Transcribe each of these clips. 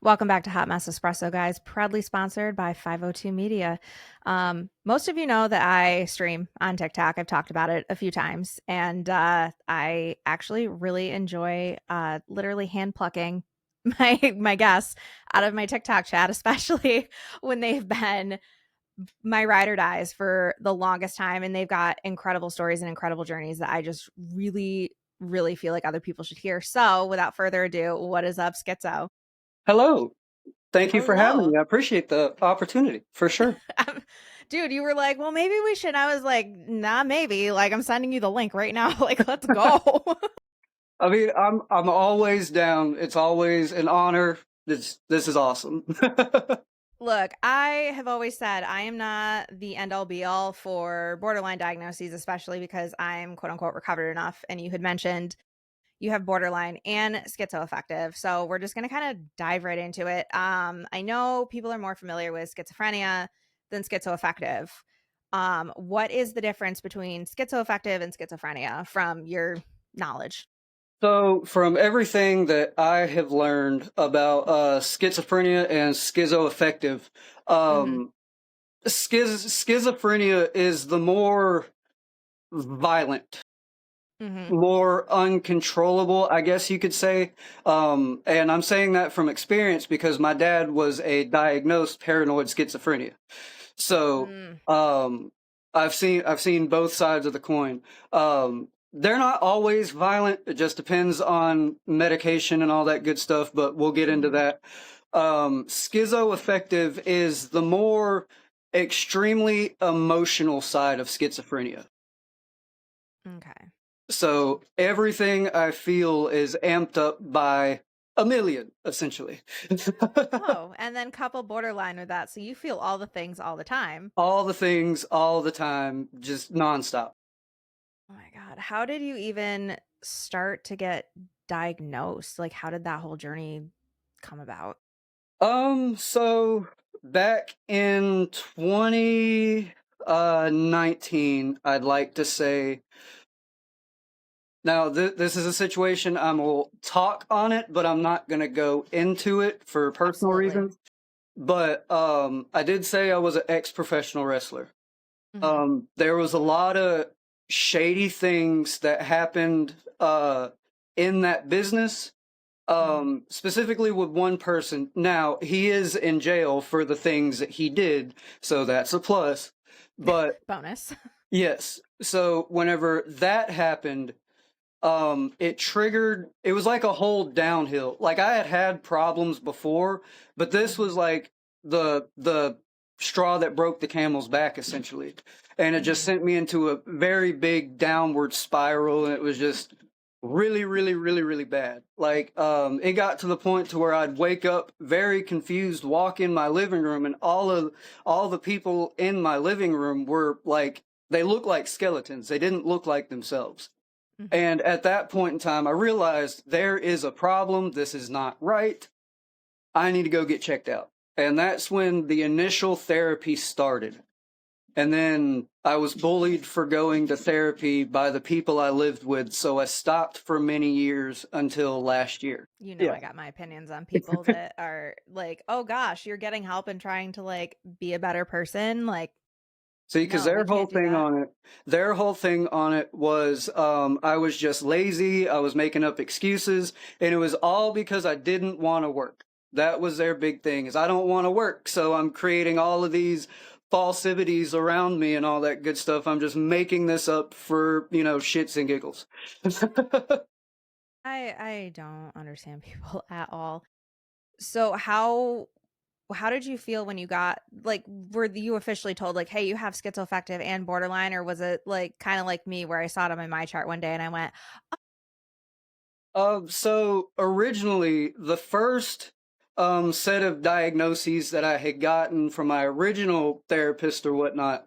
Welcome back to Hot Mess Espresso, guys. Proudly sponsored by 502 Media. Most of you know that I stream on TikTok. I've talked about it a few times, and I actually really enjoy literally hand plucking my guests out of my TikTok chat, especially when they've been my ride or dies for the longest time, and they've got incredible stories and incredible journeys that I just really feel like other people should hear. So, without further ado, what is up, Schizo? Hello. Thank you for having Hello. me. I appreciate the opportunity for sure. Dude, you were like, well, maybe we should. I was like, nah, maybe. Like, I'm sending you the link right now. Like, let's go. I mean, I'm always down. It's always an honor. This is awesome. Look, I have always said I am not the end all be all for borderline diagnoses, especially because I'm quote unquote recovered enough. And you had mentioned you have borderline and schizoaffective. So we're just going to kind of dive right into it. I know people are more familiar with schizophrenia than schizoaffective. What is the difference between schizoaffective and schizophrenia from your knowledge? So, from everything that I have learned about schizophrenia and schizoaffective, Mm-hmm. um, schizophrenia is the more violent, Mm-hmm. more uncontrollable, I guess you could say. And I'm saying that from experience because my dad was a diagnosed paranoid schizophrenia. So Mm, um, I've seen both sides of the coin. They're not always violent. It just depends on medication and all that good stuff. But we'll get into mm-hmm. that. Schizoaffective is the more extremely emotional side of schizophrenia. Okay. So everything I feel is amped up by a million, essentially. Oh, and then couple borderline with that. So you feel all the things all the time. All the things, all the time, just nonstop. Oh my God. How did you even start to get diagnosed? Like, how did that whole journey come about? So back in 2019, I'd like to say. Now, this is a situation I will talk on it, but I'm not going to go into it for personal Absolutely. reasons. But I did say I was an ex-professional wrestler. Hmm. There was a lot of shady things that happened in that business, Hmm. specifically with one person. Now, he is in jail for the things that he did, so that's a plus. But Bonus. yes, so whenever that happened, it was like a whole downhill. Like I had had problems before, but this Hmm. was like the straw that broke the camel's back essentially. And it just Hmm. sent me into a very big downward spiral, and it was just really bad. Like it got to the point to where I'd wake up very confused, walk in my living room, and all the people in my living room were like, they looked like skeletons. They didn't look like themselves. Hmm. And at that point in time, I realized there is a problem. This is not right. I need to go get checked out. And that's when the initial therapy started. And then I was bullied for going to therapy by the people I lived with. So I stopped for many years until last year. You know, Yeah. I got my opinions on people that are like, oh gosh, you're getting help and trying to like be a better person. Like, See, because no, we can't do that. their whole thing on it was I was just lazy. I was making up excuses, and it was all because I didn't want to work. That was their big thing is I don't want to work, so I'm creating all of these falsities around me and all that good stuff. I'm just making this up for, shits and giggles. I don't understand people at all. So how did you feel when you got like were you officially told like, hey, you have schizoaffective and borderline, or was it like kind of like me where I saw it on my chart one day and I went, So originally, the first set of diagnoses that I had gotten from my original therapist or whatnot,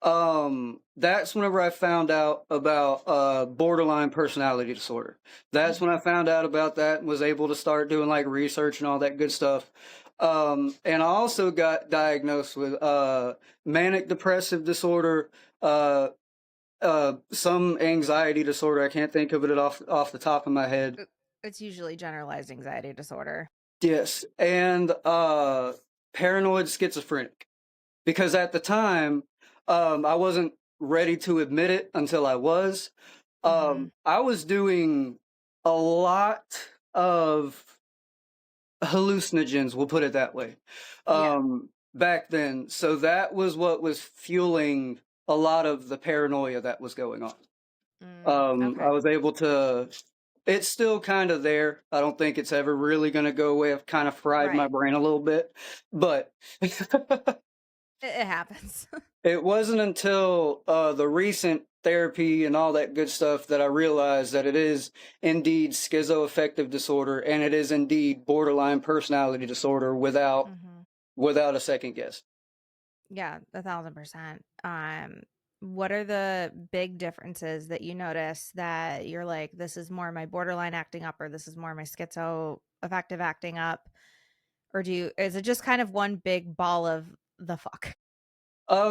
that's whenever I found out about borderline personality disorder. That's when I mm-hmm, found out about that and was able to start doing like research and all that good stuff. And I also got diagnosed with manic depressive disorder, uh, some anxiety disorder. I can't think of it off the top of my head. it's usually generalized anxiety disorder. Yes, and paranoid schizophrenic. Because at the time, I wasn't ready to admit it until I was. Mhm. I was doing a lot of hallucinogens, we'll put it that way, Yeah. back then. So that was what was fueling a lot of the paranoia that was going on. I Okay. was able to, it's still kind of there. I don't think it's ever really going to go away. I've kind of fried my Right. brain a little bit, but It happens. it wasn't until the recent therapy and all that good stuff that I realized that it is indeed schizoaffective disorder and it is indeed borderline personality disorder Mhm. without a second guess. Yeah, 1,000%. What are the big differences that you notice that you're like, this is more my borderline acting up, or this is more my schizoaffective acting up? Or is it just kind of one big ball of the fuck?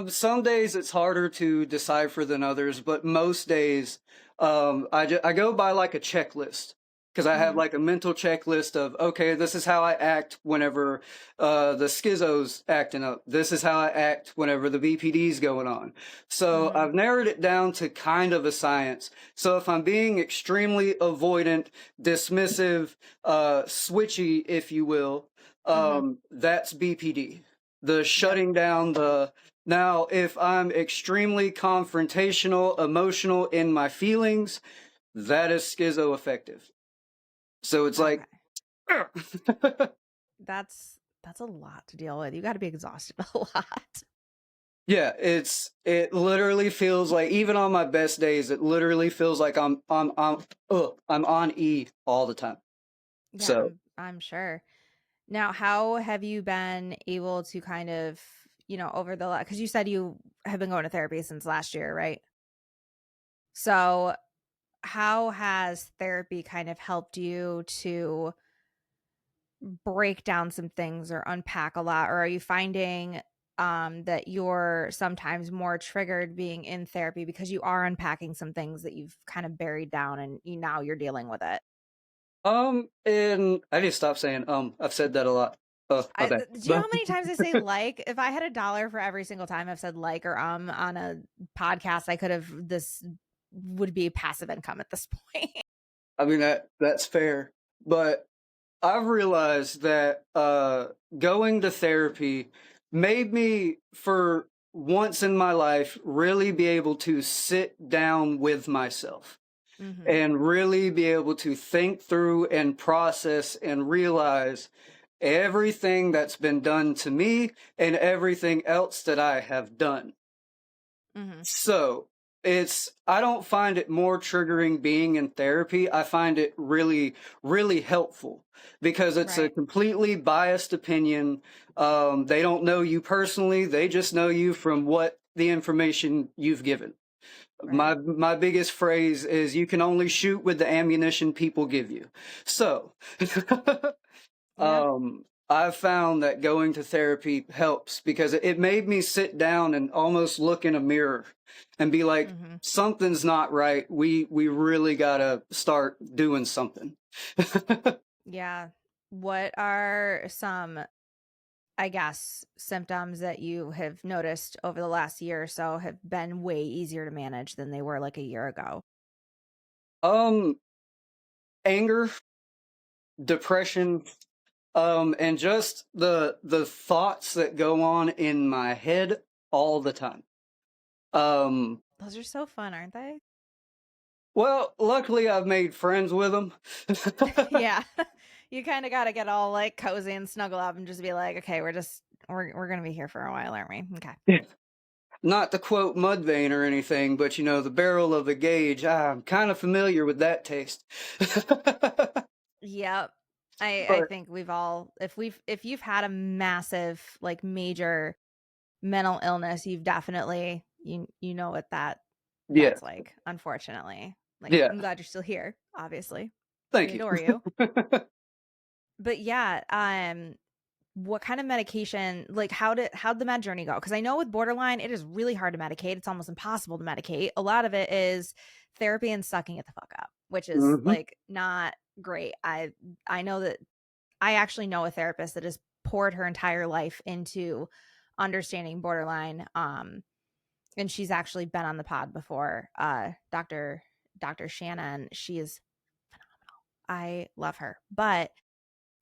Some days it's harder to decipher than others, but most days, I go by like a checklist because I have Mhm. like a mental checklist of okay, this is how I act whenever the schizo's acting up. This is how I act whenever the BPD's going on. So Mhm. I've narrowed it down to kind of a science. So if I'm being extremely avoidant, dismissive, switchy, if you will, Mhm. that's BPD. The Yep. shutting down, the now, if I'm extremely confrontational, emotional in my feelings, that is schizoaffective. So it's like, Okay. That's a lot to deal with. You got to be exhausted a lot. yeah, it literally feels like even on my best days, it literally feels like I'm on E all the time. Yeah, So I'm sure. Now, how have you been able to kind of, over the because you said you have been going to therapy since last year, right? So, how has therapy kind of helped you to break down some things or unpack a lot? Or are you finding that you're sometimes more triggered being in therapy because you are unpacking some things that you've kind of buried down and now you're dealing with it? and I need to stop saying I've said that a lot. Oh, my bad. Do you know how many times I say like? If I had $1 for every single time I've said like or on a podcast, I could have this would be passive income at this point. I mean that's fair, but I've realized that going to therapy made me, for once in my life, really be able to sit down with myself Mhm. and really be able to think through and process and realize everything that's been done to me and everything else that I have done. Mhm. So I don't find it more triggering being in therapy. I find it really, really helpful because it's a Right. completely biased opinion. They don't know you personally. They just know you from what the information you've given. Right. My biggest phrase is you can only shoot with the ammunition people give you. So Yeah. I've found that going to therapy helps because it made me sit down and almost look in a mirror and be like, Mhm. something's not right. We really gotta start doing something. Yeah. What are some, I guess, symptoms that you have noticed over the last year or so have been way easier to manage than they were like a year ago? um, Anger, depression, and just the thoughts that go on in my head all the time. Um, Those are so fun, aren't they? well, luckily I've made friends with them. Yeah. You kind of got to get all like cozy and snuggle up and just be like, okay, we're going to be here for a while, aren't we? Okay. Not to quote Mudvayne or anything, but the barrel of a gauge, I'm kind of familiar with that taste. Yep. I But think we've all if you've had a massive like major mental illness, you've definitely you know what yeah, that's like, unfortunately. Like yeah, I'm glad you're still here, obviously. We thank you. adore you. But yeah, what kind of medication, like how'd the med journey go? Because I know with borderline, it is really hard to medicate. It's almost impossible to medicate. A lot of it is therapy and sucking it the fuck up, which is hmm like not great. I know that I actually know a therapist that has poured her entire life into understanding borderline. And she's actually been on the pod before. Dr. Shannon. She is I love her. But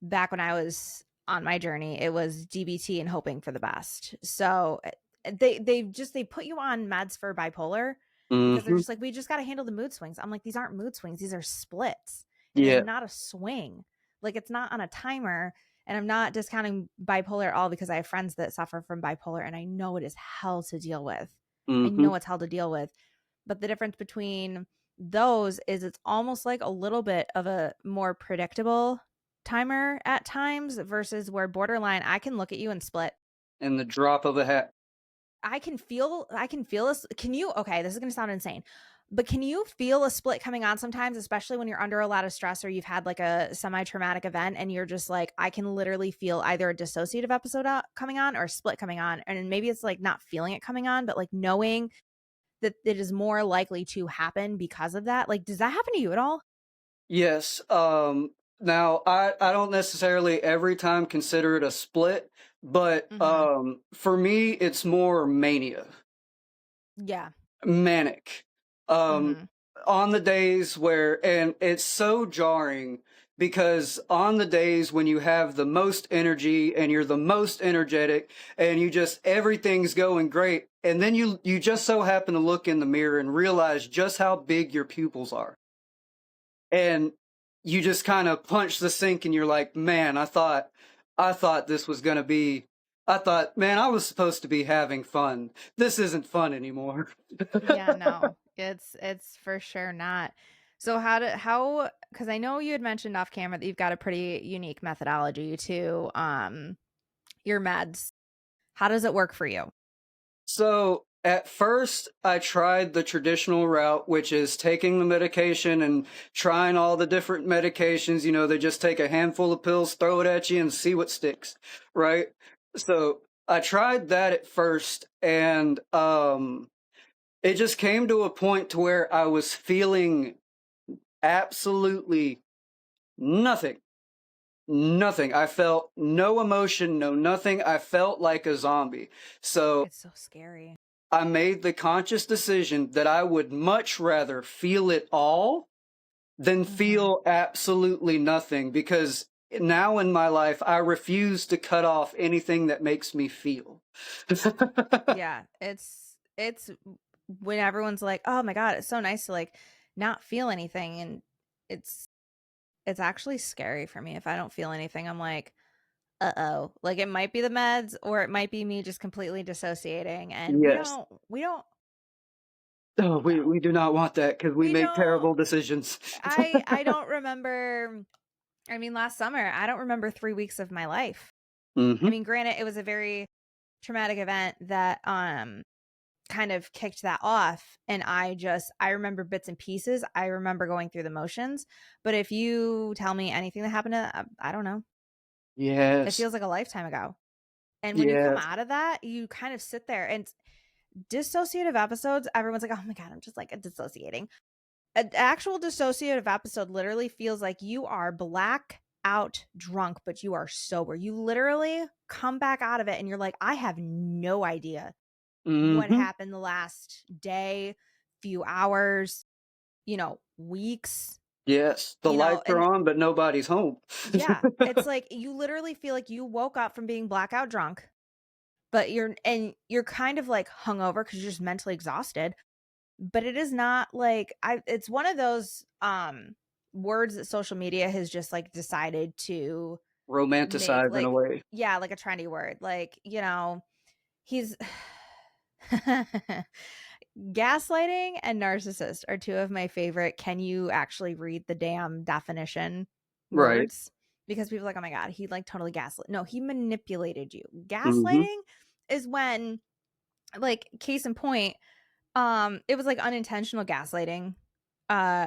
back when I was on my journey, it was DBT and hoping for the best. So they put you on meds for bipolar because they're Mm-hmm. just like, we just got to handle the mood swings. I'm like, these aren't mood swings, these are splits. It is Yeah. not a swing. Like, it's not on a timer. And I'm not discounting bipolar at all, because I have friends that suffer from bipolar and I know it is hell to deal with. I Mm-hmm. know it's hell to deal with. But the difference between those is it's almost like a little bit of a more predictable timer at times, versus where borderline, I can look at you and split. And the drop of a hat. I can feel this. Can you, okay, this is going to sound insane, but can you feel a split coming on sometimes, especially when you're under a lot of stress or you've had like a semi-traumatic event and you're just like, I can literally feel either a dissociative episode coming on or a split coming on. And maybe it's like not feeling it coming on, but like knowing that it is more likely to happen because of that. Like, does that happen to you at all? Yes. Now I don't necessarily every time consider it a split, but Mm-hmm. for me it's more mania, Yeah. manic. Um, Mm-hmm. on the days where, and it's so jarring because on the days when you have the most energy and you're the most energetic and you just everything's going great, and then you just so happen to look in the mirror and realize just how big your pupils are, and you just kind of punch the sink and you're like, man, I thought this was going to be, I thought, man, I was supposed to be having fun. This isn't fun anymore. Yeah, no. It's for sure not. So how because I know you had mentioned off camera that you've got a pretty unique methodology to your meds. How does it work for you? So at first, I tried the traditional route, which is taking the medication and trying all the different medications. You know, they just take a handful of pills, throw it at you, and see what sticks, right? So I tried that at first, and it just came to a point to where I was feeling absolutely nothing. Nothing. I felt no emotion, no nothing. I felt like a zombie. So It's so scary. I made the conscious decision that I would much rather feel it all than Mm-hmm. feel absolutely nothing, because now in my life, I refuse to cut off anything that makes me feel. Yeah, it's when everyone's like, "Oh my God, it's so nice to like not feel anything." And it's it's actually scary for me if I don't feel anything. I'm like, uh-oh. Like, it might be the meds or it might be me just completely dissociating. And Yes. we don't Oh, we, no. we do not want that because we We make don't terrible decisions. I don't remember. I mean, last summer, I don't remember 3 weeks of my life. I Hmm. mean, granted, it was a very traumatic event that kind of kicked that off, and I remember bits and pieces. I remember going through the motions, but if you tell me anything that happened I don't know. It Yes. feels like a lifetime ago. And when you come Yes. out of that, you kind of sit there and dissociative episodes, everyone's like, "Oh my God, I'm just like dissociating." An actual dissociative episode literally feels like you are black out drunk, but you are sober. You literally come back out of it and you're like, I have no idea what Hmm. happened the last day, few hours, weeks, Yes. The lights are and on, but nobody's home. yeah, it's like you literally feel like you woke up from being blackout drunk, but you're kind of like hungover because you're just mentally exhausted. But it is not like it's one of those words that social media has just like decided to make Romanticize in a like, way. yeah, like a trendy word. Like, he's gaslighting and narcissist are two of my favorite. Can you actually read the damn definition Right. words? Because people are like, oh my God, he like totally gaslit. No, he manipulated you. Hmm. Gaslighting is when, like, case in point, it was like unintentional gaslighting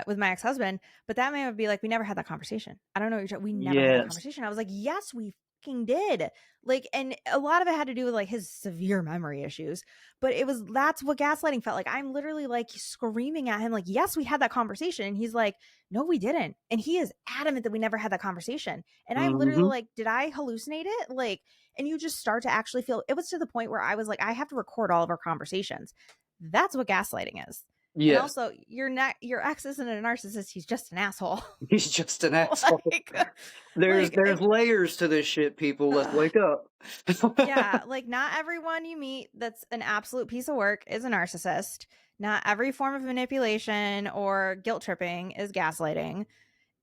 with my ex-husband, but that man would be like, we never had that conversation. I don't know what we never had that Yes. conversation. I was like, yes, we fucking did. Like, and a lot of it had to do with like his severe memory issues, but that's what gaslighting felt like. I'm literally like screaming at him, like, yes, we had that conversation. And he's like, no, we didn't. And he is adamant that we never had that conversation. And I'm literally Hmm. like, did I hallucinate it? Like, and you just start to actually feel it was to the point where I was like, I have to record all of our conversations. That's what gaslighting is. And Yes. also, your ex isn't a narcissist, he's just an asshole. He's just an asshole. like like There's and layers to this shit, people. Let's wake up. yeah, like not everyone you meet that's an absolute piece of work is a narcissist. Not every form of manipulation or guilt tripping is gaslighting.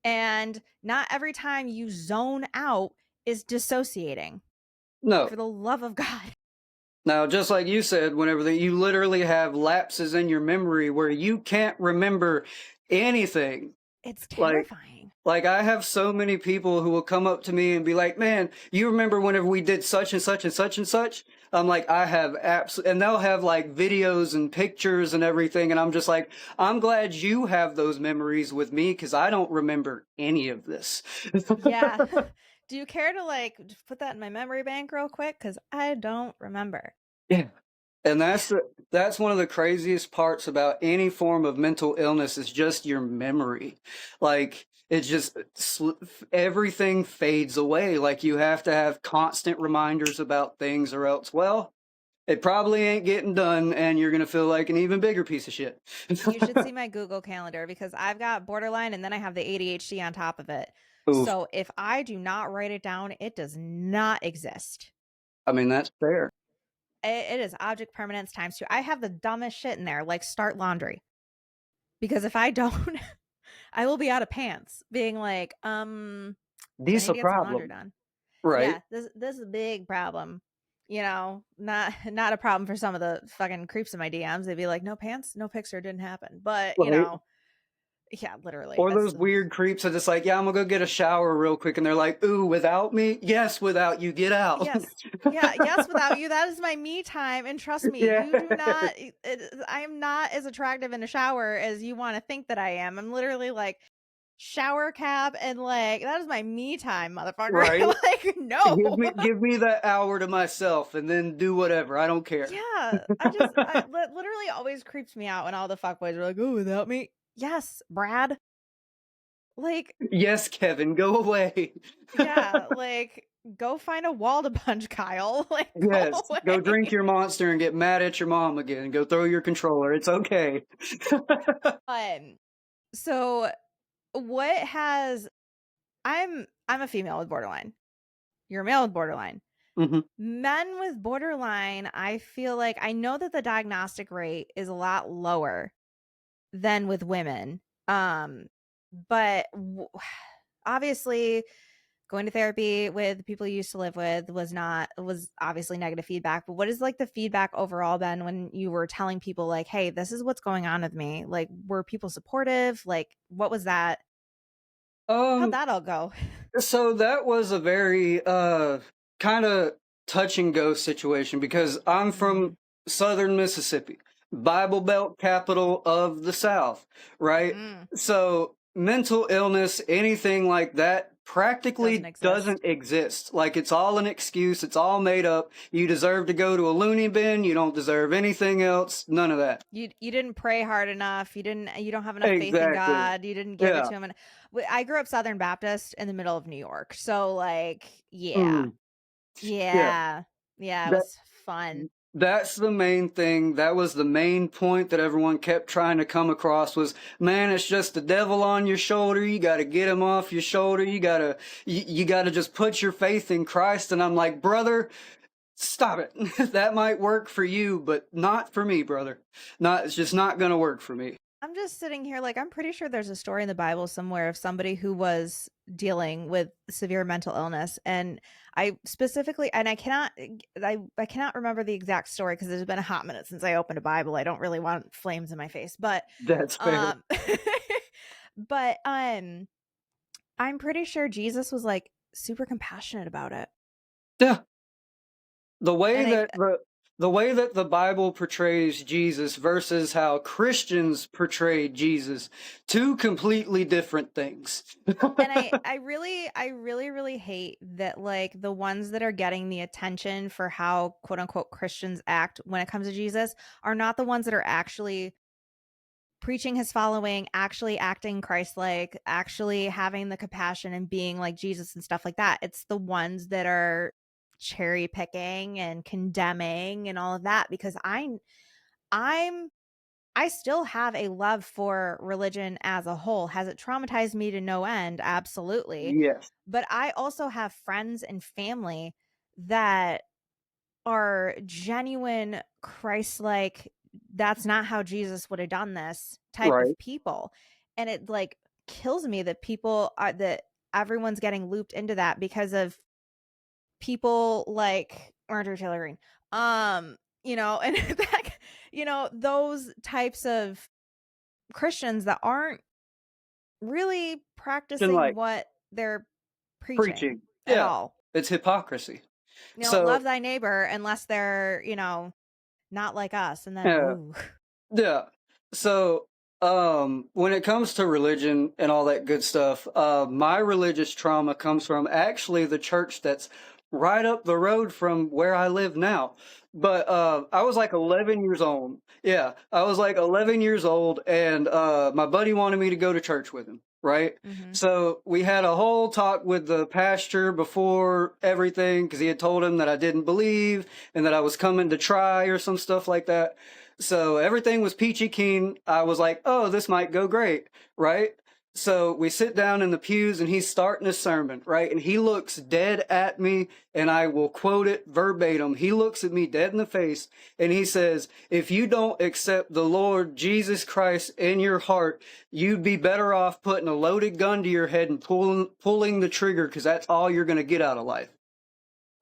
And not every time you zone out is dissociating. No. For the love of God. Now, just like you said, you literally have lapses in your memory where you can't remember anything. It's Like, terrifying. like I have so many people who will come up to me and be like, "Man, you remember whenever we did such and such and such and such?" I'm like, "I have absolutely," and they'll have like videos and pictures and everything, and I'm just like, "I'm glad you have those memories with me because I don't remember any of this." Yeah. Do you care to like put that in my memory bank real quick? Because I don't remember. Yeah. And Yeah. that's one of the craziest parts about any form of mental illness is just your memory. Like it just everything fades away. Like you have to have constant reminders about things, or else, well, it probably ain't getting done, and you're gonna feel like an even bigger piece of shit. You should see my Google Calendar because I've got borderline and then I have the ADHD on top of it. Oof. So if I do not write it down, it does not exist. I mean, that's fair. It is object permanence times two. I have the dumbest shit in there, like start laundry. Because if I don't, I will be out of pants being like, so I This need a to get some laundry problem, done. right? Yeah, this is a big problem. You know, not a problem for some of the fucking creeps in my DMs. They'd be like, "No pants, no picture, didn't happen." But you Right. know, yeah, literally, Or that's those weird creeps that just like, yeah, I'm gonna go get a shower real quick, and they're like, ooh, without me? Yes, without you, get out. yes, yeah, yes. Without you, that is my me time, and trust me, Yeah. you do not. I am not as attractive in a shower as you want to think that I am. I'm literally like shower cap and like that is my me time, motherfucker. Right. like no. Give me that hour to myself, and then do whatever. I don't care. Yeah, literally always creeps me out when all the fuckboys are like, "Oh, without me." Yes, Brad. Like, Yes, Kevin, go away. yeah, like go find a wall to punch, Kyle. Like, go Yes, go drink away. your monster and get mad at your mom again. Go throw your controller. It's okay. Um, so what has I'm a female with borderline. You're a male with borderline. Hmm. Men with borderline, I feel like I know that the diagnostic rate is a lot lower than with women. Um, but obviously going to therapy with people you used to live with was obviously negative feedback. But what is like the feedback overall been when you were telling people like, hey, this is what's going on with me? Like, were people supportive? Like, what was that? How'd Um, that all go? so that was a very kind of touch and go situation because I'm Mm, from southern Mississippi, Bible Belt capital of the South, right? mm, So mental illness, anything like that doesn't practically exist. doesn't exist. Like it's all an excuse, it's all made up. You deserve to go to a loony bin, you don't deserve anything else, none of that. You didn't pray hard enough. You don't have enough faith in Exactly. God. You didn't give it Yeah. to him. And I grew up Southern Baptist in the middle of New York. So like, yeah. Mm. Yeah. Yeah. Yeah, it That was fun. That's the main thing. That was the main point that everyone kept trying to come across was, man, it's just the devil on your shoulder. You got to get him off your shoulder. You got to just put your faith in Christ. And I'm like, brother, stop it. That might work for you, but not for me, brother. It's just not going to work for me. I'm just sitting here like I'm pretty sure there's a story in the Bible somewhere of somebody who was dealing with severe mental illness, and I specifically and I cannot remember the exact story because it's been a hot minute since I opened a Bible. I don't really want flames in my face, but That's fair. um but I'm pretty sure Jesus was like super compassionate about it. Yeah. The way And that the way that the Bible portrays Jesus versus how Christians portray Jesus, two completely different things. And I really hate that, like, the ones that are getting the attention for how quote unquote Christians act when it comes to Jesus are not the ones that are actually preaching his following, actually acting Christ-like, actually having the compassion and being like Jesus and stuff like that. It's the ones that are cherry picking and condemning and all of that, because I'm I still have a love for religion as a whole. Has it traumatized me to no end? Absolutely. Yes. But I also have friends and family that are genuine Christ-like, that's not how Jesus would have done this type Right. of people. And it like kills me that people are that everyone's getting looped into that because of people like Marjorie Taylor Greene. And that, those types of Christians that aren't really And practicing like what they're preaching preaching. at Yeah. all. It's hypocrisy. Love So, thy neighbor unless they're, not like us, and then yeah. ooh. Yeah. So, when it comes to religion and all that good stuff, my religious trauma comes from actually the church that's right up the road from where I live now. But I was like 11 years old. Yeah, I was like 11 years old, and my buddy wanted me to go to church with him. Right. Mhm. So we had a whole talk with the pastor before everything because he had told him that I didn't believe and that I was coming to try or some stuff like that. So everything was peachy keen. I was like, oh, this might go great, right? So we sit down in the pews and he's starting a sermon, right? And he looks dead at me, and I will quote it verbatim. He looks at me dead in the face and he says, if you don't accept the Lord Jesus Christ in your heart, you'd be better off putting a loaded gun to your head and pulling the trigger because that's all you're going to get out of life.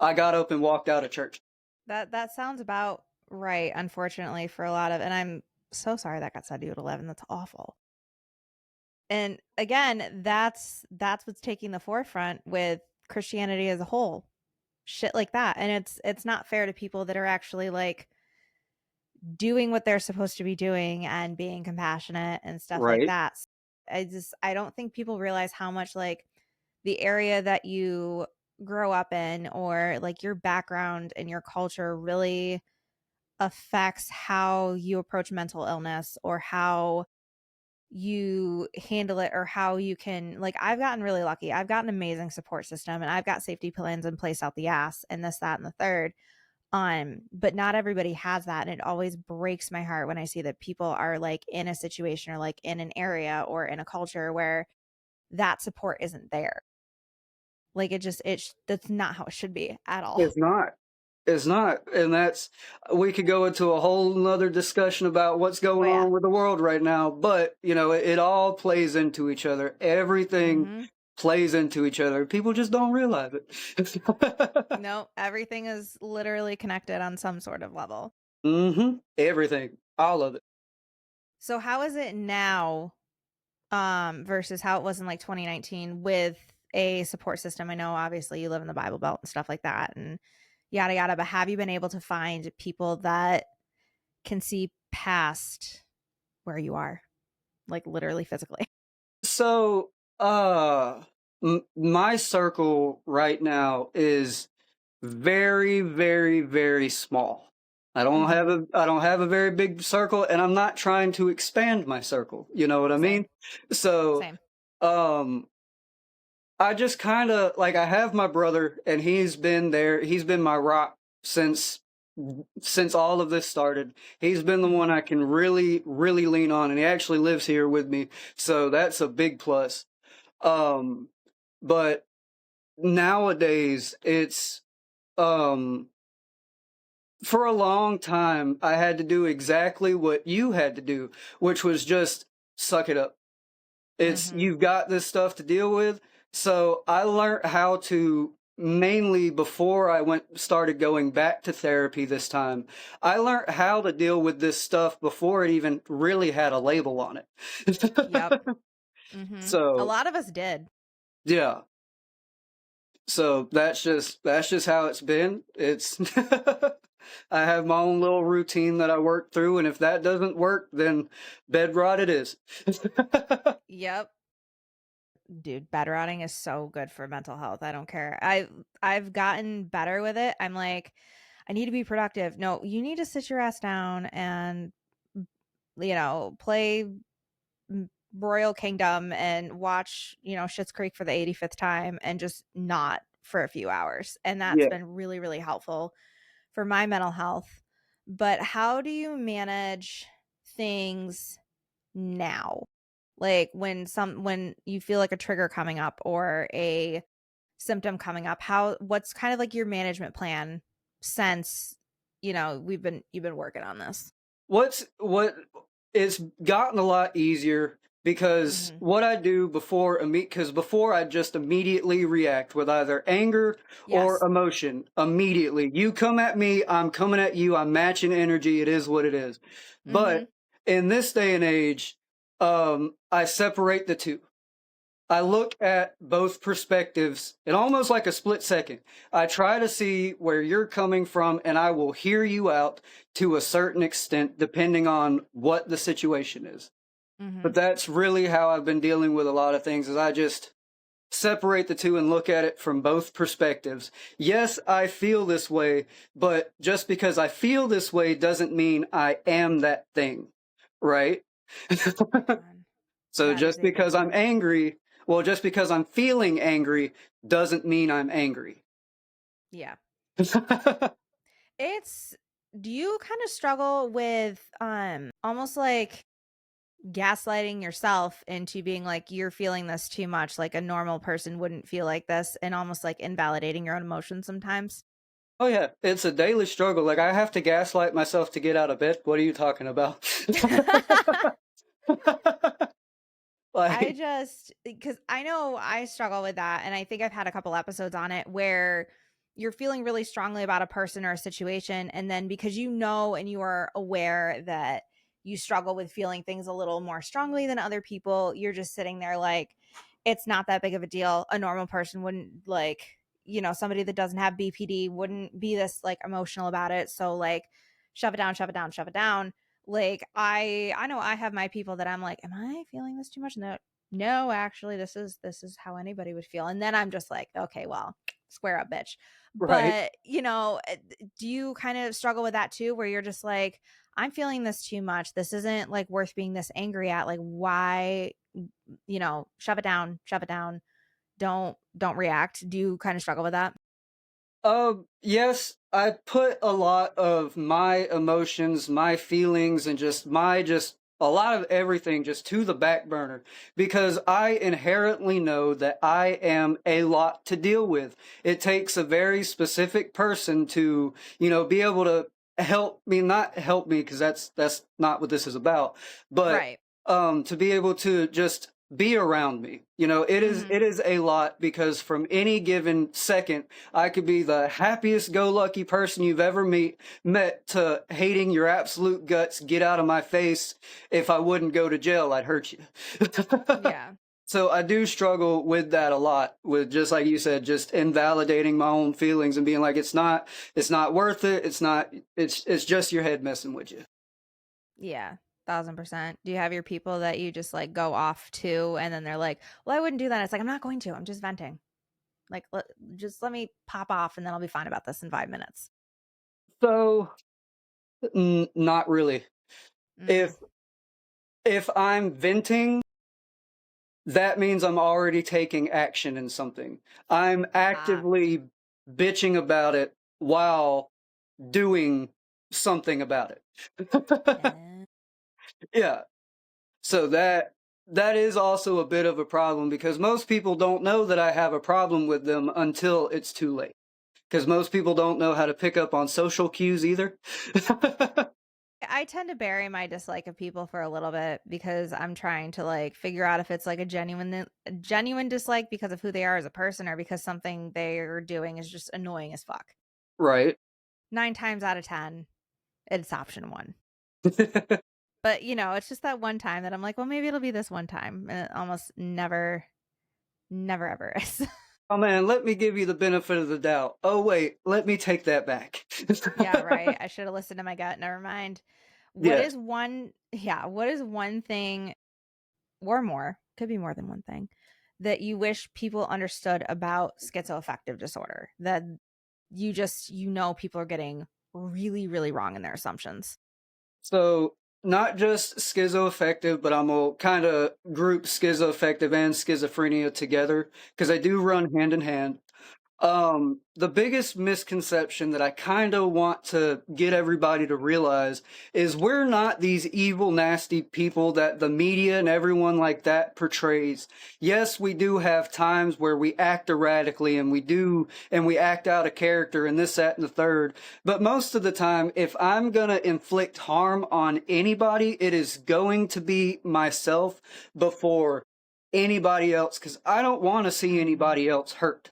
I got up and walked out of church. That sounds about right, unfortunately, for a lot of, and I'm so sorry that got said to you at 11. That's awful. And again, that's what's taking the forefront with Christianity as a whole. Shit like that. And it's not fair to people that are actually like doing what they're supposed to be doing and being compassionate and stuff like Right. that. I don't think people realize how much like the area that you grow up in or like your background and your culture really affects how you approach mental illness or how you handle it or how you can, like, I've gotten really lucky. I've got an amazing support system and I've got safety plans in place out the ass and this, that, and the third. But not everybody has that. And it always breaks my heart when I see that people are like in a situation or like in an area or in a culture where that support isn't there. Like that's not how it should be at all. It's not. It's not. And that's, we could go into a whole nother discussion about what's Oh going yeah. on with the world right now. But, it all plays into each other. Everything Mhm. plays into each other. People just don't realize it. No, everything is literally connected on some sort of level. Everything. All of it. So how is it now versus how it was in like 2019 with a support system? I know obviously you live in the Bible Belt and stuff like that and yada yada, but have you been able to find people that can see past where you are, like literally physically? So, my circle right now is very, very, very small. Mhm. I don't have a very big circle, and I'm not trying to expand my circle. You know what I Same. mean? So, Same. um, I just kind of like, I have my brother, and he's been there. He's been my rock since all of this started. He's been the one Mhm. I can really, really lean on, and he actually lives here with me, so that's a big plus. Um, but nowadays, it's um for a long time, I had to do exactly what you had to do, which was just suck it up. It's, Mhm. you've got this stuff to deal with. So I learned how to, mainly before I started going back to therapy this time. I learned how to deal with this stuff before it even really had a label on Yep. it. Mhm. A So lot of us did. yeah. So that's just how it's been. It's I have my own little routine that I work through, and if that doesn't work, then bed rot it is. Yep. Dude, bed rotting is so good for mental health. I don't care. I've gotten better with it. I'm like, I need to be productive. No, you need to sit your ass down and play Royal Kingdom and watch, Schitt's Creek for the 85th time and just not for a few hours. And that's Yeah. been really, really helpful for my mental health. But how do you manage things now? Like when you feel like a trigger coming up or a symptom coming up, what's kind of like your management plan since, you've been working on this? What it's gotten a lot easier because Mhm. what I do because before I just immediately react with either anger or Yes. emotion immediately. You come at me, I'm coming at you, I'm matching energy, it is what it is. But Mhm. in this day and age, I separate the two. I look at both perspectives in almost like a split second. I try to see where you're coming from and I will hear you out to a certain extent, depending on what the situation is. But Mhm. that's really how I've been dealing with a lot of things is I just separate the two and look at it from both perspectives. Yes, I feel this way, but just because I feel this way doesn't mean I am that thing. Right? Big one. So That is just a big because I'm one. angry, well, just because I'm feeling angry doesn't mean I'm angry. Yeah. It's Do you kind of struggle with almost like gaslighting yourself into being like you're feeling this too much, like a normal person wouldn't feel like this, and almost like invalidating your own emotions sometimes? Oh yeah, it's a daily struggle. Like I have to gaslight myself to get out of bed. What are you talking about? I Like, just because I know I struggle with that, and I think I've had a couple episodes on it where you're feeling really strongly about a person or a situation, and then because you know and you are aware that you struggle with feeling things a little more strongly than other people, you're just sitting there like it's not that big of a deal. A normal person wouldn't somebody that doesn't have BPD wouldn't be this like emotional about it. So like shove it down, shove it down, shove it down. Like I know I have my people that I'm like, am I feeling this too much? No, actually, this is how anybody would feel. And then I'm just like, okay, well, square up, bitch. right. But do you kind of struggle with that too, where you're just like, I'm feeling this too much. This isn't like worth being this angry at. Like, why, shove it down, shove it down. Don't react. Do you kind of struggle with that? Yes, I put a lot of my emotions, my feelings, and just a lot of everything just to the back burner because I inherently know that I am a lot to deal with. It takes a very specific person to, be able to not help me because that's not what this is about, but Right. to be able to just be around me. It is Mm-hmm. it is a lot because from any given second I could be the happiest go lucky person you've ever met to hating your absolute guts, get out of my face. If I wouldn't go to jail, I'd hurt you. Yeah. So I do struggle with that a lot, with just like you said, just invalidating my own feelings and being like, it's not worth it. It's just your head messing with you. Yeah, 1,000%. Do you have your people that you just like go off to and then they're like, "Well, I wouldn't do that." It's like, "I'm not going to. I'm just venting. Like just let me pop off and then I'll be fine about this in 5 minutes." So not really. Mm. If if I'm venting, that means I'm already taking action in something. I'm Ah. actively bitching about it while doing something about it. Eh. Yeah. So that is also a bit of a problem because most people don't know that I have a problem with them until it's too late. Because most people don't know how to pick up on social cues either. I tend to bury my dislike of people for a little bit because I'm trying to like figure out if it's like a genuine dislike because of who they are as a person or because something they're doing is just annoying as fuck. Right. 9 times out of 10, it's option 1. But, it's just that one time that I'm like, "Well, maybe it'll be this one time," and it almost never ever is. Oh man, let me give you the benefit of the doubt. Oh wait, let me take that back. Yeah, right. I should have listened to my gut. Never mind. Yes. What is one thing or more, could be more than one thing, that you wish people understood about schizoaffective disorder that people are getting really, really wrong in their assumptions? So not just schizoaffective, but I'm gonna kind of group schizoaffective and schizophrenia together because they do run hand in hand. The biggest misconception that I kind of want to get everybody to realize is we're not these evil, nasty people that the media and everyone like that portrays. Yes, we do have times where we act erratically and we act out a character and this, that, and the third. But most of the time, if I'm gonna inflict harm on anybody, it is going to be myself before anybody else because I don't want to see Mm-hmm. anybody else hurt.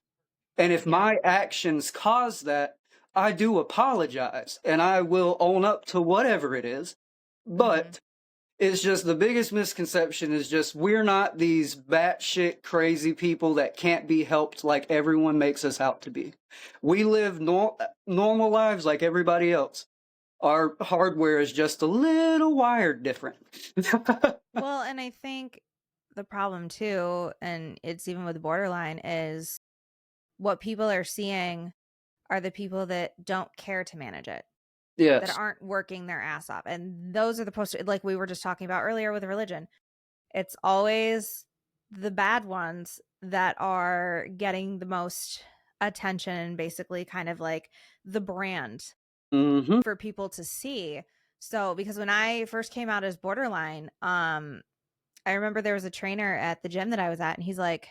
And if Yep. my actions cause that, I do apologize and I will own up to whatever it is. Mm-hmm. But it's just the biggest misconception is just we're not these batshit crazy people that can't be helped like everyone makes us out to be. We live normal lives like everybody else. Our hardware is just a little wired different. Well, and I think the problem too, and it's even with borderline, is what people are seeing are the people that don't care to manage it, that Yes. aren't working their ass off. And those are the like we were just talking about earlier with religion. It's always the bad ones that are getting the most attention, basically kind of like the brand Mm-hmm. for people to see. So, because when I first came out as borderline, I remember there was a trainer at the gym that I was at, and he's like,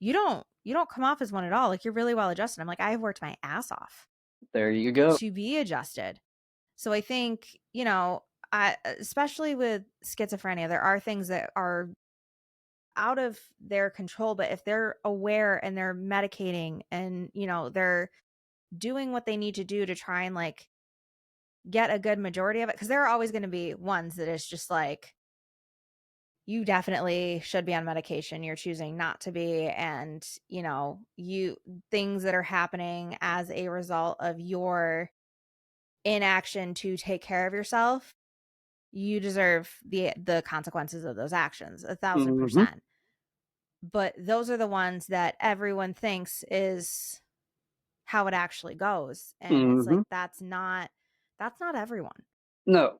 you don't come off as one at all. Like, you're really well adjusted. I'm like, I've worked my ass off There you go. to be adjusted. So I think, especially with schizophrenia, there are things that are out of their control, but if they're aware and they're medicating and, they're doing what they need to do to try and like get a good majority of it, because there are always going to be ones that is just like, you definitely should be on medication, you're choosing not to be, and you things that are happening as a result of your inaction to take care of yourself, you deserve the consequences of those actions, a thousand Mm-hmm. percent. But those are the ones that everyone thinks is how it actually goes, and it's Mm-hmm. like that's not everyone. No.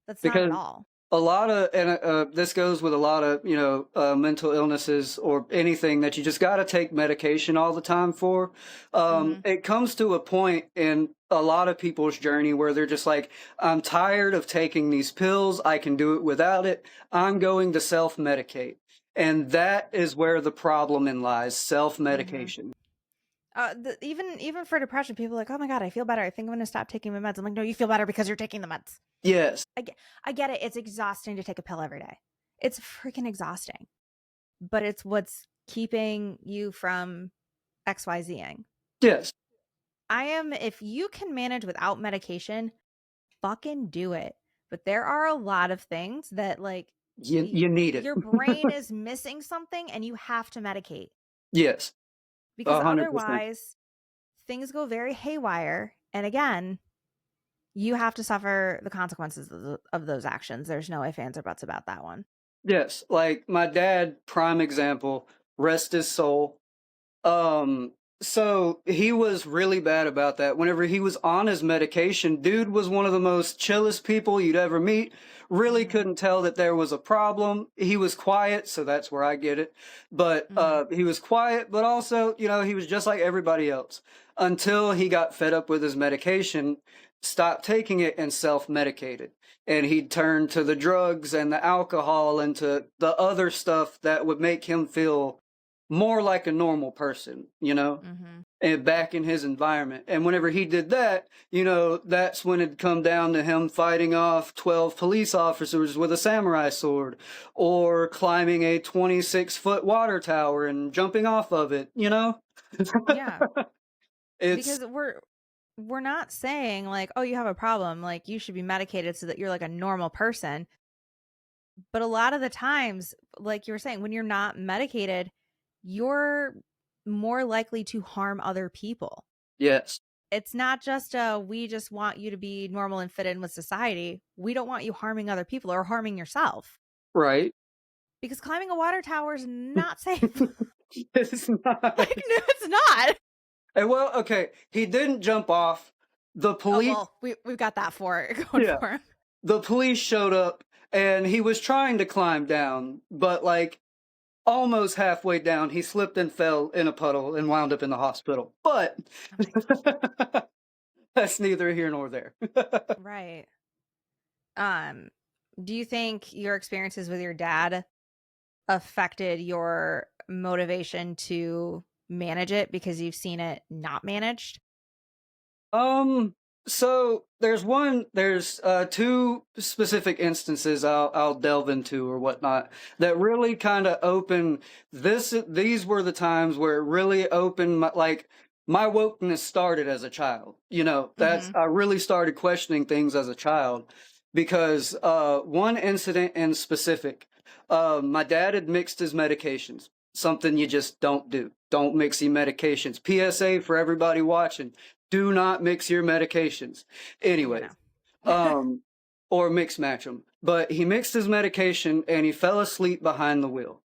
That's not at Because all. a lot of and this goes with a lot of mental illnesses or anything that you just got to take medication all the time for. Mhm. It comes to a point in a lot of people's journey where they're just like, I'm tired of taking these pills, I can do it without it, I'm going to self-medicate. And that is where the problem in lies, Mhm. self-medication. Even for depression, people are like, "Oh my god, I feel better. I think I'm going to stop taking my meds." I'm like, "No, you feel better because you're taking the meds." Yes. I get it. It's exhausting to take a pill every day. It's freaking exhausting. But it's what's keeping you from XYZing. Yes. If you can manage without medication, fucking do it. But there are a lot of things that, like, You need it. your brain is missing something and you have to medicate, Yes. because 100%. otherwise things go very haywire. And again, you have to suffer the consequences of those actions. There's no ifs, ands, or buts about that one. Yes, like my dad, prime example, rest his soul. Um, so he was really bad about that. Whenever he was on his medication, dude was one of the most chillest people you'd ever meet. Really Mm-hmm. couldn't tell that there was a problem. He was quiet, so that's where I get it. But Mm-hmm. he was quiet, but also, he was just like everybody else until he got fed up with his medication, stopped taking it, and self-medicated. And he'd turn to the drugs and the alcohol and to the other stuff that would make him feel more like a normal person, Mm-hmm. and back in his environment. And whenever he did that, that's when it'd come down to him fighting off 12 police officers with a samurai sword or climbing a 26-foot water tower and jumping off of it. Yeah, It's, because we're not saying like, oh, you have a problem, like you should be medicated so that you're like a normal person. But a lot of the times, like you were saying, when you're not medicated, your more likely to harm other people. Yes. It's not just we just want you to be normal and fit in with society. We don't want you harming other people or harming yourself Right. because climbing a water tower is not safe. It's not. Like, no, it's not. And well, okay, he didn't jump off. The Oh police, well, we've got that for going yeah, for him. the police showed up and he was trying to climb down, but like almost halfway down, he slipped and fell in a puddle and wound up in the hospital. But Oh my god. that's neither here nor there. Right. Um, do you think your experiences with your dad affected your motivation to manage it because you've seen it not managed? Um, so there's two specific instances I'll delve into or whatnot that really kind of open these were the times where it really opened my wokeness started as a child. You know, that's Mhm. I really started questioning things as a child because one incident in specific, my dad had mixed his medications. Something you just don't do. Don't mix your medications. PSA for everybody watching, do not mix your medications. Yeah, Anyways, no. um, or mix match them. But he mixed his medication and he fell asleep behind the wheel.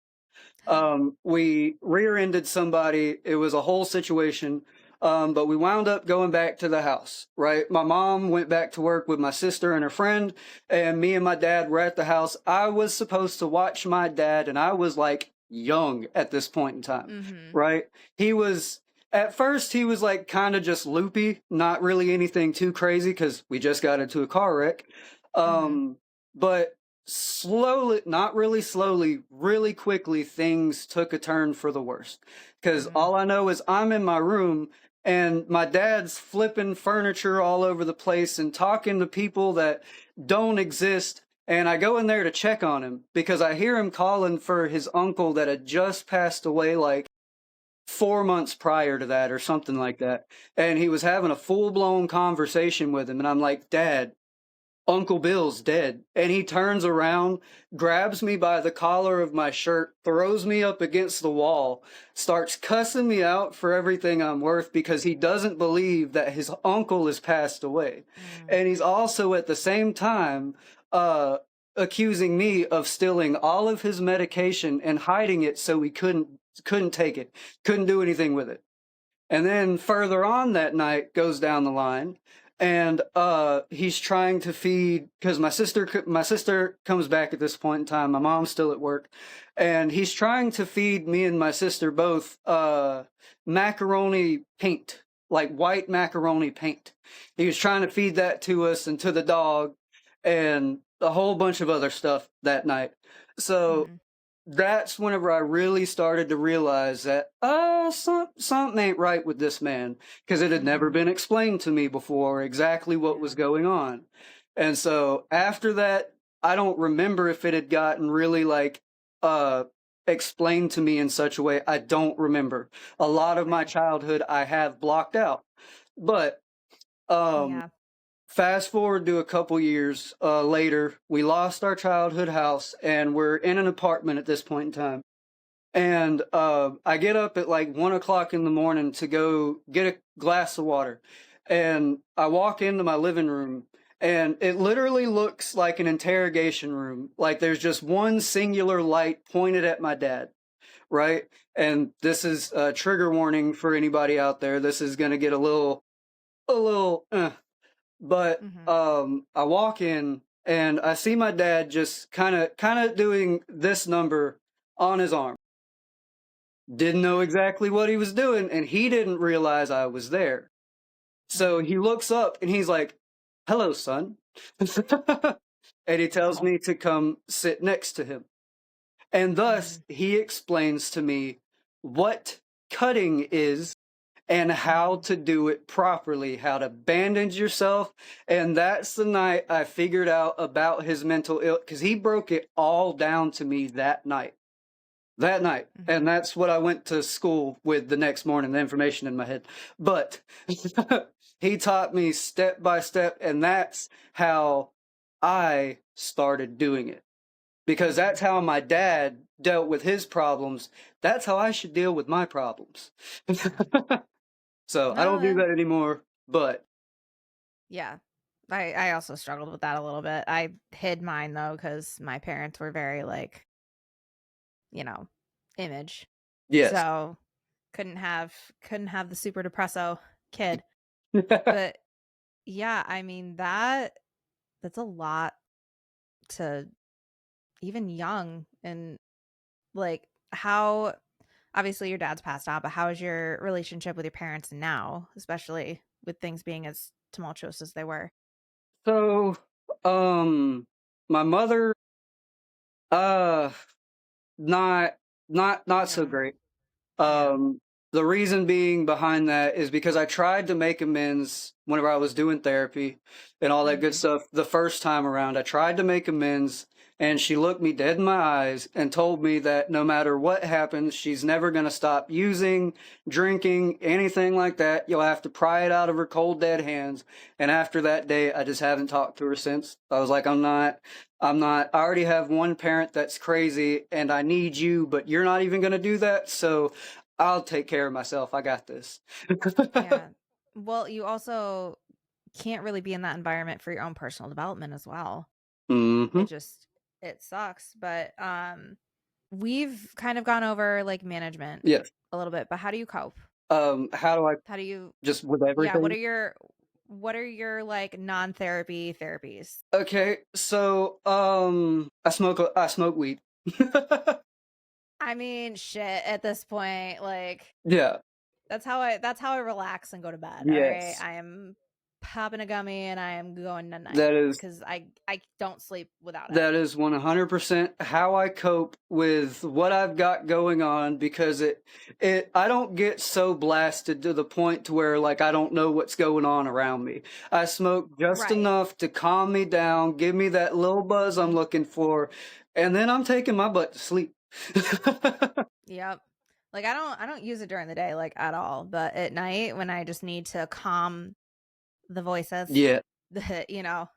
We rear-ended somebody. It was a whole situation. But we wound up going back to the house, right? My mom went back to work with my sister and her friend, and me and my dad were at the house. I was supposed to watch my dad, and I was like young at this point in time, Mhm. right? He was, at first, he was like kind of just loopy, not really anything too crazy because we just got into a car wreck. Mhm. But slowly, not really slowly, really quickly, things took a turn for the worst. Because Mhm. all I know is I'm in my room and my dad's flipping furniture all over the place and talking to people that don't exist. And I go in there to check on him because I hear him calling for his uncle that had just passed away like 4 months prior to that or something like that. And he was having a full blown conversation with him. And I'm like, Dad, Uncle Bill's dead. And he turns around, grabs me by the collar of my shirt, throws me up against the wall, starts cussing me out for everything I'm worth because he doesn't believe that his uncle has passed away. Mm. And he's also at the same time uh, accusing me of stealing all of his medication and hiding it so he couldn't take it, couldn't do anything with it. And then further on that night goes down the line and he's trying to feed because my sister comes back at this point in time. My mom's still at work and he's trying to feed me and my sister both macaroni paint, like white macaroni paint. He was trying to feed that to us and to the dog and a whole bunch of other stuff that night. So Mhm. that's whenever I really started to realize that something ain't right with this man because it had never Mhm. been explained to me before exactly what was Yeah. going on. And so after that, I don't remember if it had gotten really like uh explained to me in such a way. I don't remember. A lot of my Right. childhood I have blocked out. But um Yeah. fast forward to a couple years later, we lost our childhood house and we're in an apartment at this point in time. And I get up at like 1 o'clock in the morning to go get a glass of water. And I walk into my living room and it literally looks like an interrogation room. Like there's just one singular light pointed at my dad, right? And this is a trigger warning for anybody out there. This is going to get a little. But Mhm. I walk in and I see my dad just kind of doing this number on his arm. Didn't know exactly what he was doing, and he didn't realize I was there. So Mhm. he looks up and he's like, "Hello, son," and he tells Oh. me to come sit next to him. And thus Mhm. he explains to me what cutting is and how Mhm. to do it properly, how to bandage yourself. And that's the night I figured out about his mental ill because he broke it all down to me that night. That night. And Mhm. that's what I went to school with the next morning, the information in my head. But he taught me step by step, and that's how I started doing it because that's Mhm. how my dad dealt with his problems, that's how I should deal with my problems. So I No, don't do that anymore, but yeah. I also struggled with that a little bit. I hid mine though because my parents were very like, you know, image. yes. So couldn't have the super depresso kid. But yeah, I mean that's a lot to even young and like how obviously your dad's passed on, but how is your relationship with your parents now, especially with things being as tumultuous as they were? So, my mother, uh, not not so Yeah. great. Yeah. Um, the reason being behind that is because I tried to make amends whenever I was doing therapy and all that good Mhm. stuff the first time around. I tried to make amends, and she looked me dead in my eyes and told me that no matter what happens, she's never going to stop using, drinking, anything like that. You'll have to pry it out of her cold, dead hands. And after that day, I just haven't talked to her since. I was like, I already have one parent that's crazy and I need you, but you're not even going to do that. So I'll take care of myself. I got this. Yeah. Well, you also can't really be in that environment for your own personal development as well. Hmm. It just it sucks, but we've kind of gone over like management Yes. a little bit, but how do you cope? How do I How do you just with yeah, everything? what are your like non-therapy therapies? Okay. So, I smoke weed. I mean, shit, at this point, like Yeah. that's how I relax and go to bed. All right. Yes. I am popping a gummy and I am going to night That is because I don't sleep without it. That is 100% how I cope with what I've got going on because I don't get so blasted to the point to where like I don't know what's going on around me. I smoke just Right. enough to calm me down, give me that little buzz I'm looking for, and then I'm taking my butt to sleep. Yep. Like I don't use it during the day like at all, but at night when I just need to calm the voices, Yeah, the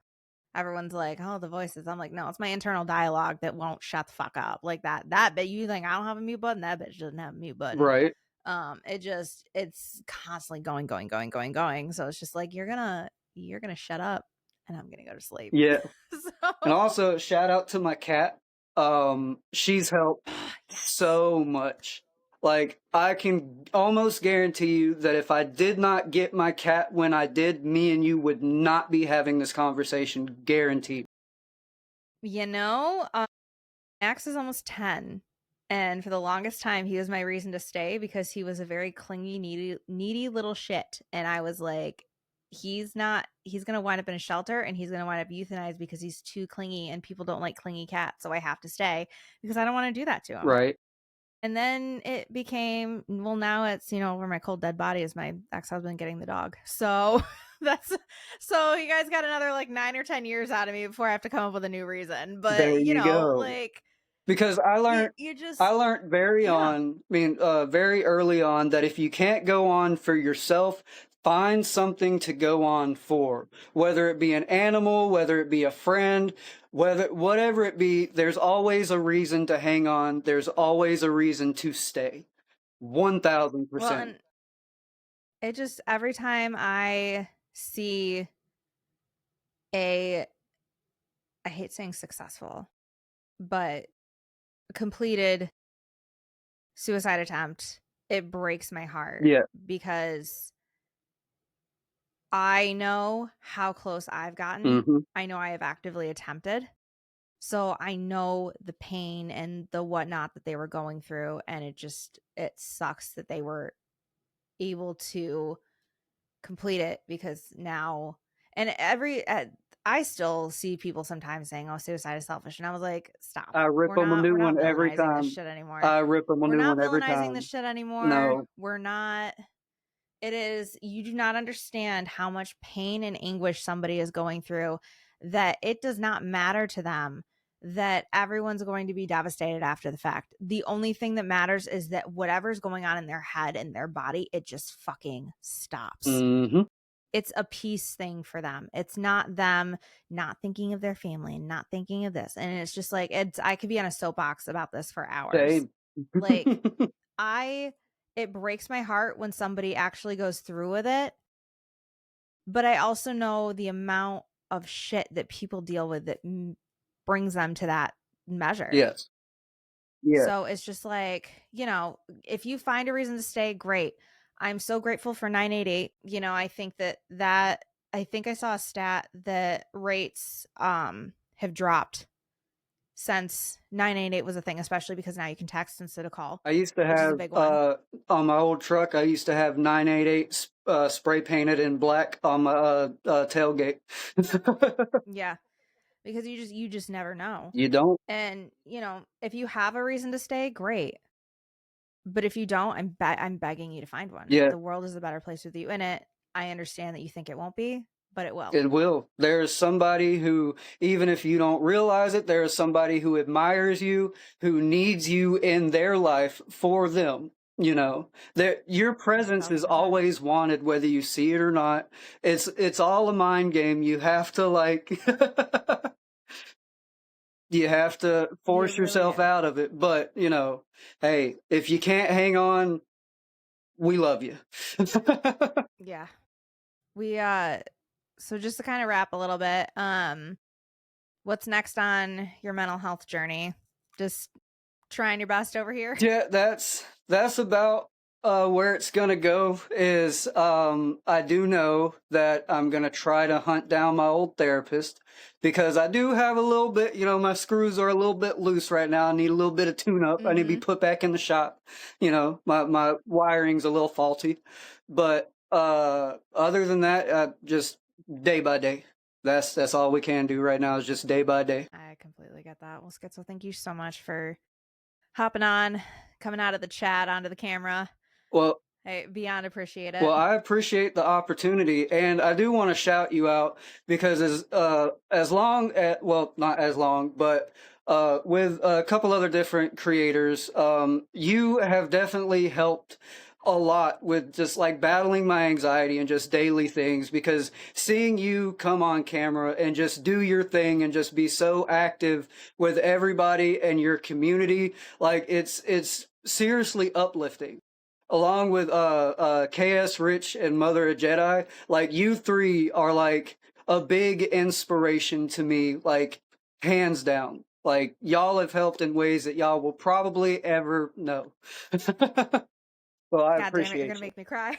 everyone's like, "Oh, the voices." I'm like, "No, it's my internal dialogue that won't shut the fuck up." Like that bit you think I don't have a mute button, that bitch doesn't have a mute button. right. It's constantly going, going, going, going, going. So it's just like you're gonna shut up and I'm gonna go to sleep. Yeah. And So also shout out to my cat. She's helped yes. so much. Like, I can almost guarantee you that if I did not get my cat when I did, me and you would not be having this conversation. Guaranteed. You know, Max is almost 10. And for the longest time, he was my reason to stay because he was a very clingy, needy little shit. And I was like, he's going to wind up in a shelter and he's going to wind up euthanized because he's too clingy and people don't like clingy cats. So I have to stay because I don't want to do that to him. Right. And then it became, well, now it's, over my cold dead body is my ex husband getting the dog. So that's, so you guys got another like 9 or 10 years out of me before I have to come up with a new reason. There But, you go. like, Because you I just learned yeah. very early on that if you can't go on for yourself, find something to go on for. Whether it be an animal, whether it be a friend, whatever it be, there's always a reason to hang on. There's always a reason to stay. Well, 1000%. and it just every time I see a I hate saying successful, but completed suicide attempt, it breaks my heart Yeah. because I know how close I've gotten. Mhm. I know I have actively attempted. So I know the pain and the whatnot that they were going through. And it sucks that they were able to complete it because now and I still see people sometimes saying, "Oh, suicide is selfish," and I was like, "Stop! I rip We're them a not new we're not one every villainizing this time. shit anymore. I rip them a We're new not one every villainizing this time. shit anymore. No. We're not. It is you do not understand how much pain and anguish somebody is going through. That it does not matter to them." That everyone's going to be devastated after the fact. The only thing that matters is that whatever's going on in their head and their body, it just fucking stops. Mhm. it's a peace thing for them. It's not them not thinking of their family and not thinking of this. And it's just like, I could be on a soapbox about this for hours. Same. Like, I, it breaks my heart when somebody actually goes through with it. But I also know the amount of shit that people deal with that brings them to that measure. Yes. Yeah. So it's just like, if you find a reason to stay, great. I'm so grateful for 988. I think I think I saw a stat that rates have dropped since 988 was a thing, especially because now you can text instead of call, I used to which is a have big one. on my old truck. I used to have 988 spray painted in black on my tailgate. Yeah, because you just never know. You don't? And, if you have a reason to stay, great. But if you don't, I'm begging you to find one. Yeah, The world is a better place with you in it. I understand that you think it won't be, but it will. it will. There is somebody who, even if you don't realize it, there is somebody who admires you, who needs you in their life for them. That your presence is 1000%. always wanted, whether you see it or not. It's all a mind game. You have to you have to You force really yourself do. out of it. But hey, if you can't hang on, we love you. Yeah. We so just to kind of wrap a little bit, what's next on your mental health journey? Just trying your best over here? Yeah, that's about where it's gonna go. Is I do know that I'm gonna try to hunt down my old therapist because I do have a little bit. My screws are a little bit loose right now. I need a little bit of tune up. I need to be Mhm. put back in the shop. My wiring's a little faulty, but other than that, just day by day. That's all we can do right now is just day by day. I completely get that. Well, Schizo, thank you so much for hopping on, coming out of the chat onto the camera. Well, I beyond appreciate Well, it. I appreciate the opportunity, and I do want to shout you out because as long as well, not as long, but with a couple other different creators, you have definitely helped a lot with just like battling my anxiety and just daily things. Because seeing you come on camera and just do your thing and just be so active with everybody and your community, like it's seriously uplifting along with KS Rich and Mother of Jedi, like you three are like a big inspiration to me, like hands down. Like y'all have helped in ways that y'all will probably ever know. Well, I God damn it, you're gonna appreciate you. make me cry.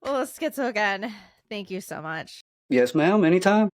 Well, Schizo again. Thank you so much. Yes, ma'am. Anytime.